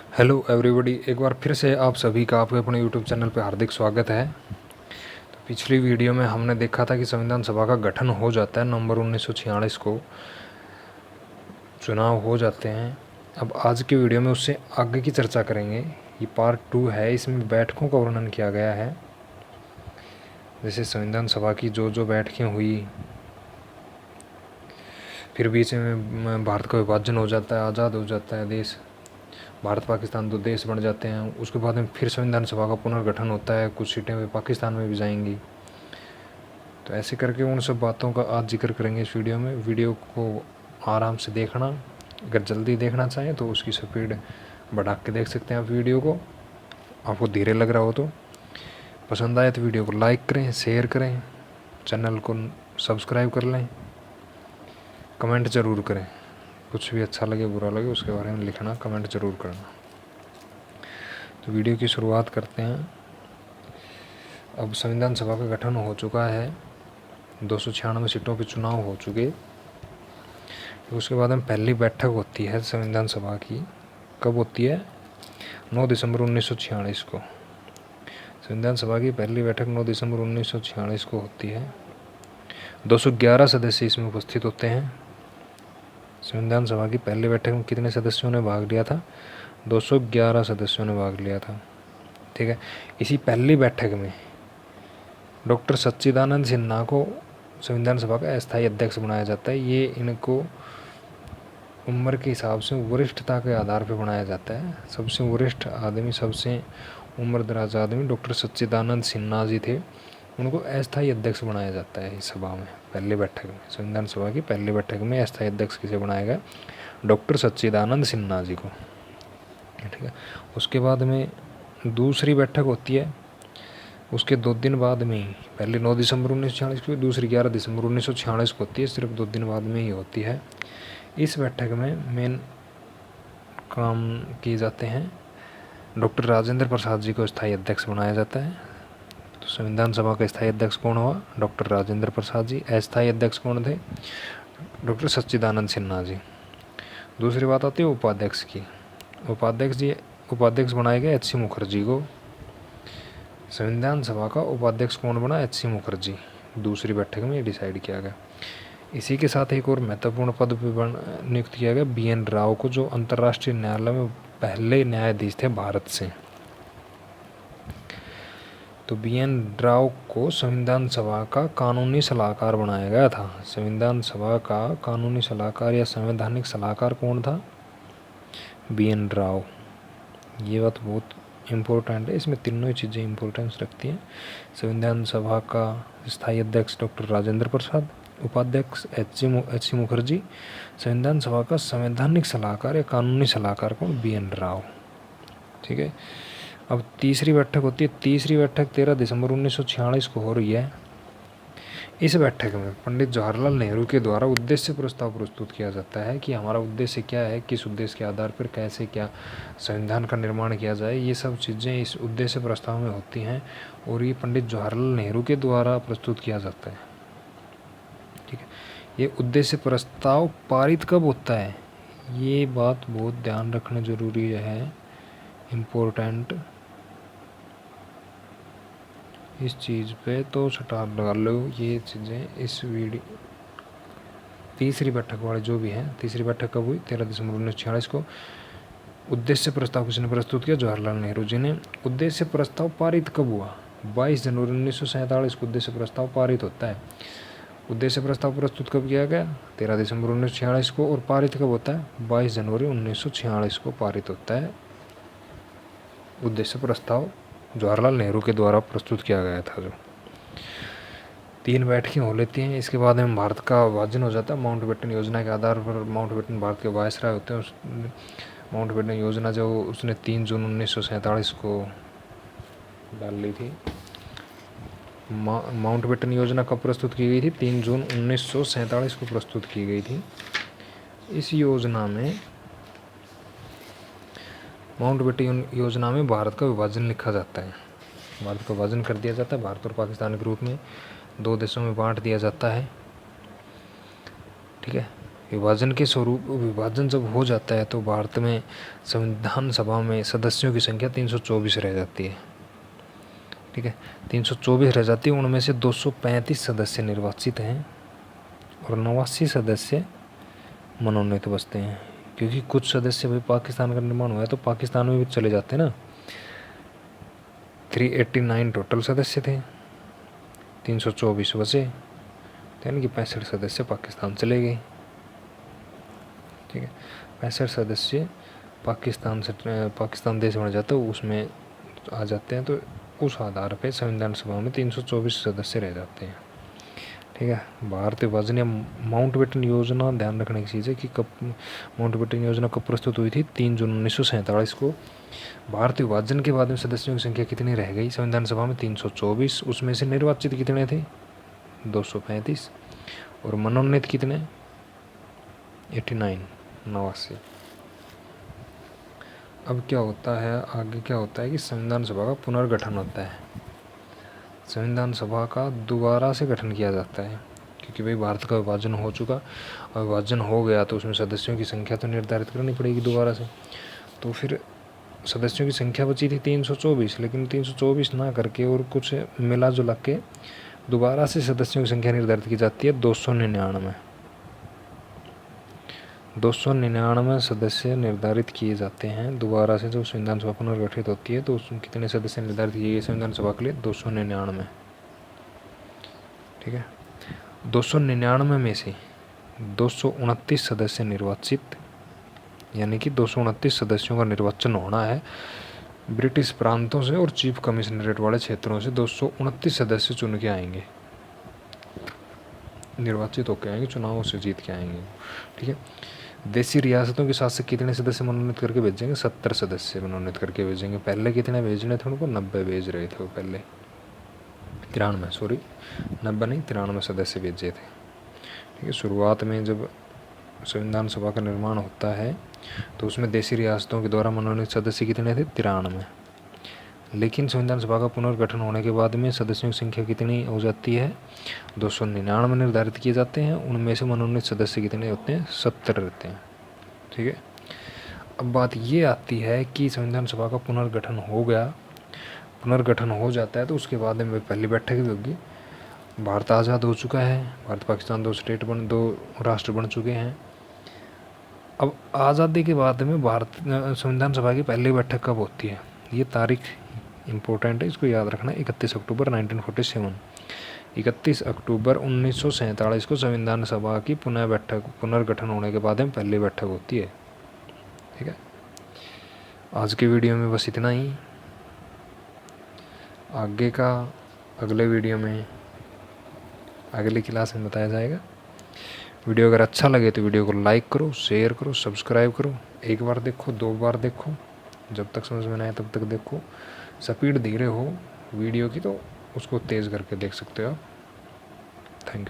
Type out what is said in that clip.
Hello everybody, एक बार फिर से आप सभी का आपके अपने यूट्यूब चैनल पर हार्दिक स्वागत है। तो पिछली वीडियो में हमने देखा था कि संविधान सभा का गठन हो जाता है, नवंबर 1946 को चुनाव हो जाते हैं। अब आज की वीडियो में उससे आगे की चर्चा करेंगे। ये पार्ट 2 है, इसमें बैठकों का वर्णन किया गया है। जैसे संविधान सभा की जो जो बैठकें हुई, फिर बीच में भारत का विभाजन हो जाता है, आज़ाद हो जाता है देश, भारत पाकिस्तान 2 देश बन जाते हैं। उसके बाद में फिर संविधान सभा का पुनर्गठन होता है, कुछ सीटें वे पाकिस्तान में भी जाएंगी। तो ऐसे करके उन सब बातों का आज जिक्र करेंगे इस वीडियो में। वीडियो को आराम से देखना, अगर जल्दी देखना चाहें तो उसकी स्पीड बढ़ा के देख सकते हैं आप वीडियो को। आपको धीरे लग रहा हो तो पसंद आए तो वीडियो को लाइक करें, शेयर करें, चैनल को सब्सक्राइब कर लें, कमेंट ज़रूर करें। कुछ भी अच्छा लगे बुरा लगे उसके बारे में लिखना, कमेंट ज़रूर करना। तो वीडियो की शुरुआत करते हैं। अब संविधान सभा का गठन हो चुका है, 296 सीटों पे चुनाव हो चुके। उसके बाद में पहली बैठक होती है संविधान सभा की। कब होती है? 9 दिसंबर 1946 को। संविधान सभा की पहली बैठक 9 दिसंबर 1946 को होती है। 211 सदस्य इसमें उपस्थित होते हैं। संविधान सभा की पहली बैठक में कितने सदस्यों ने भाग लिया था? 211 सदस्यों ने भाग लिया था। ठीक है। इसी पहली बैठक में डॉक्टर सच्चिदानंद सिन्हा को संविधान सभा का अस्थायी अध्यक्ष बनाया जाता है। ये इनको उम्र के हिसाब से वरिष्ठता के आधार पर बनाया जाता है। सबसे वरिष्ठ आदमी, सबसे उम्र दराज आदमी डॉक्टर सच्चिदानंद सिन्हा जी थे। उनको अस्थायी अध्यक्ष बनाया जाता है इस सभा में, पहली बैठक में। संविधान सभा की पहली बैठक में अस्थायी अध्यक्ष किसे बनाया गया? डॉक्टर सच्चिदानंद सिन्हा जी को। ठीक है। उसके बाद में दूसरी बैठक होती है, उसके 2 दिन बाद में ही। पहले 9 दिसंबर 1946 को, दूसरी 11 दिसंबर 1946 को होती है। सिर्फ 2 दिन बाद में ही होती है। इस बैठक में मेन काम किए जाते हैं। डॉक्टर राजेंद्र प्रसाद जी को स्थायी अध्यक्ष बनाया जाता है। तो संविधान सभा का स्थायी अध्यक्ष कौन हुआ? डॉक्टर राजेंद्र प्रसाद जी। अस्थायी अध्यक्ष कौन थे? डॉक्टर सच्चिदानंद सिन्हा जी। दूसरी बात आती है उपाध्यक्ष की। उपाध्यक्ष बनाए गए एच सी मुखर्जी को। संविधान सभा का उपाध्यक्ष कौन बना? H C Mukherjee. दूसरी बैठक में डिसाइड किया गया। इसी के साथ एक और महत्वपूर्ण पद पर नियुक्त किया गया बी एन राव को, जो अंतर्राष्ट्रीय न्यायालय में पहले न्यायाधीश थे भारत से। तो बी एन राव को संविधान सभा का कानूनी सलाहकार बनाया गया था। संविधान सभा का कानूनी सलाहकार या संवैधानिक सलाहकार कौन था? B N Rao. ये बात बहुत इम्पोर्टेंट है, इसमें तीनों ही चीज़ें इम्पोर्टेंस रखती हैं। संविधान सभा का स्थायी अध्यक्ष डॉक्टर राजेंद्र प्रसाद, उपाध्यक्ष एच सी मुखर्जी, संविधान सभा का संवैधानिक सलाहकार या कानूनी सलाहकार कौन? B N Rao. ठीक है। अब तीसरी बैठक होती है। तीसरी बैठक 13 दिसंबर 1946 को हो रही है। इस बैठक में पंडित जवाहरलाल नेहरू के द्वारा उद्देश्य प्रस्ताव प्रस्तुत किया जाता है कि हमारा उद्देश्य क्या है, किस उद्देश्य के आधार पर कैसे क्या संविधान का निर्माण किया जाए। ये सब चीज़ें इस उद्देश्य प्रस्ताव में होती हैं और ये पंडित जवाहरलाल नेहरू के द्वारा प्रस्तुत किया जाता है। ठीक है। ये उद्देश्य प्रस्ताव पारित कब होता है? ये बात बहुत ध्यान रखना जरूरी है, इम्पोर्टेंट। इस चीज़ पे तो स्टार लगा लो। ये चीज़ें इस वीडियो तीसरी बैठक वाले जो भी हैं, तीसरी बैठक कब हुई? 13 दिसंबर 1946 को। उद्देश्य प्रस्ताव किसने प्रस्तुत किया? जवाहरलाल नेहरू जी ने। उद्देश्य प्रस्ताव पारित कब हुआ? 22 जनवरी 1947 को उद्देश्य प्रस्ताव पारित होता है। उद्देश्य प्रस्ताव प्रस्तुत कब किया गया? 13 दिसंबर 1946 को। और पारित कब होता है? 22 जनवरी 1946 को पारित होता है उद्देश्य प्रस्ताव, जवाहरलाल नेहरू के द्वारा प्रस्तुत किया गया था। जो 3 बैठकें हो लेती हैं। इसके बाद में भारत का विभाजन हो जाता है। माउंटबेटन योजना के आधार पर माउंटबेटन भारत के वायसराय होते हैं। माउंटबेटन योजना जो उसने 3 जून 1947 को डाल ली थी। माउंटबेटन योजना कब प्रस्तुत की गई थी? 3 जून 1947 को प्रस्तुत की गई थी। इस योजना में, माउंटबेटन योजना में भारत का विभाजन लिखा जाता है। भारत का विभाजन कर दिया जाता है। भारत और पाकिस्तान के रूप में 2 देशों में बांट दिया जाता है। ठीक है। विभाजन के स्वरूप विभाजन जब हो जाता है तो भारत में संविधान सभा में सदस्यों की संख्या 324 रह जाती है। ठीक है, 324 रह जाती है। उनमें से 235 सदस्य निर्वाचित हैं और 89 सदस्य मनोनीत बचते हैं, क्योंकि कुछ सदस्य भाई पाकिस्तान का निर्माण हुआ है तो पाकिस्तान में भी चले जाते हैं ना। 389 टोटल सदस्य थे, 324 बचे, तो यानी कि 65 सदस्य पाकिस्तान चले गए। ठीक है, 65 सदस्य पाकिस्तान देश बन जाता है, उसमें आ जाते हैं, तो उस आधार पे संविधान सभा में 324 सदस्य रह जाते हैं। ठीक है, भारत विभाजन या माउंटबेटन योजना, ध्यान रखने की चीज़ है कि कब माउंटबेटन योजना कब प्रस्तुत हुई थी? 3 जून 1947 को। भारत विभाजन के बाद में सदस्यों की संख्या कितनी रह गई संविधान सभा में? 324। उसमें से निर्वाचित कितने थे? 235। और मनोनीत कितने? 89, 89। अब क्या होता है आगे? क्या होता है कि संविधान सभा का पुनर्गठन होता है। संविधान सभा का दोबारा से गठन किया जाता है, क्योंकि भाई भारत का विभाजन हो चुका और विभाजन हो गया तो उसमें सदस्यों की संख्या तो निर्धारित करनी पड़ेगी दोबारा से। तो फिर सदस्यों की संख्या बची थी 324, लेकिन 324 ना करके और कुछ मिला जुला के दोबारा से सदस्यों की संख्या निर्धारित की जाती है 299। 299 सदस्य निर्धारित किए जाते हैं दोबारा से। जब संविधान सभा पुनर्गठित होती है तो उसमें कितने सदस्य निर्धारित किए गए संविधान सभा के लिए? 299। ठीक है, 299 में से 229 सदस्य निर्वाचित, यानी कि 229 सदस्यों का निर्वाचन होना है। ब्रिटिश प्रांतों से और चीफ कमिश्नरेट वाले क्षेत्रों से 229 सदस्य चुन के आएंगे, निर्वाचित होकर आएंगे, चुनावों से जीत के आएंगे। ठीक है, देशी रियासतों के शासक कितने सदस्य मनोनीत करके भेजेंगे? 70 सदस्य मनोनीत करके भेजेंगे। पहले कितने भेजने थे उनको? 90 भेज रहे थे वो पहले, 93, सॉरी 90 नहीं, 93 सदस्य भेजे थे। ठीक है, शुरुआत में जब संविधान सभा का निर्माण होता है तो उसमें देशी रियासतों के द्वारा मनोनीत सदस्य कितने थे? 93। लेकिन संविधान सभा का पुनर्गठन होने के बाद में सदस्यों की संख्या कितनी हो जाती है? 299 निर्धारित किए जाते हैं। उनमें से मनोनीत सदस्य कितने होते हैं? 70 रहते हैं। ठीक है, अब बात ये आती है कि संविधान सभा का पुनर्गठन हो गया, पुनर्गठन हो जाता है तो उसके बाद में पहली बैठक भी होगी। भारत आज़ाद हो चुका है, भारत पाकिस्तान दो राष्ट्र बन चुके हैं। अब आज़ादी के बाद में भारत संविधान सभा की पहली बैठक कब होती है? ये तारीख इम्पोर्टेंट है, इसको याद रखना। 31 अक्टूबर 1947। 31 अक्टूबर 1947 को संविधान सभा की पुनर्गठन होने के बाद में पहली बैठक होती है। ठीक है, आज के वीडियो में बस इतना ही। आगे का अगले वीडियो में, अगली क्लास में बताया जाएगा। वीडियो अगर अच्छा लगे तो वीडियो को लाइक करो, शेयर करो, सब्सक्राइब करो। एक बार देखो, 2 बार देखो, जब तक समझ में ना आए तब तक देखो। स्पीड धीरे हो वीडियो की तो उसको तेज़ करके देख सकते हो आप। Thank you.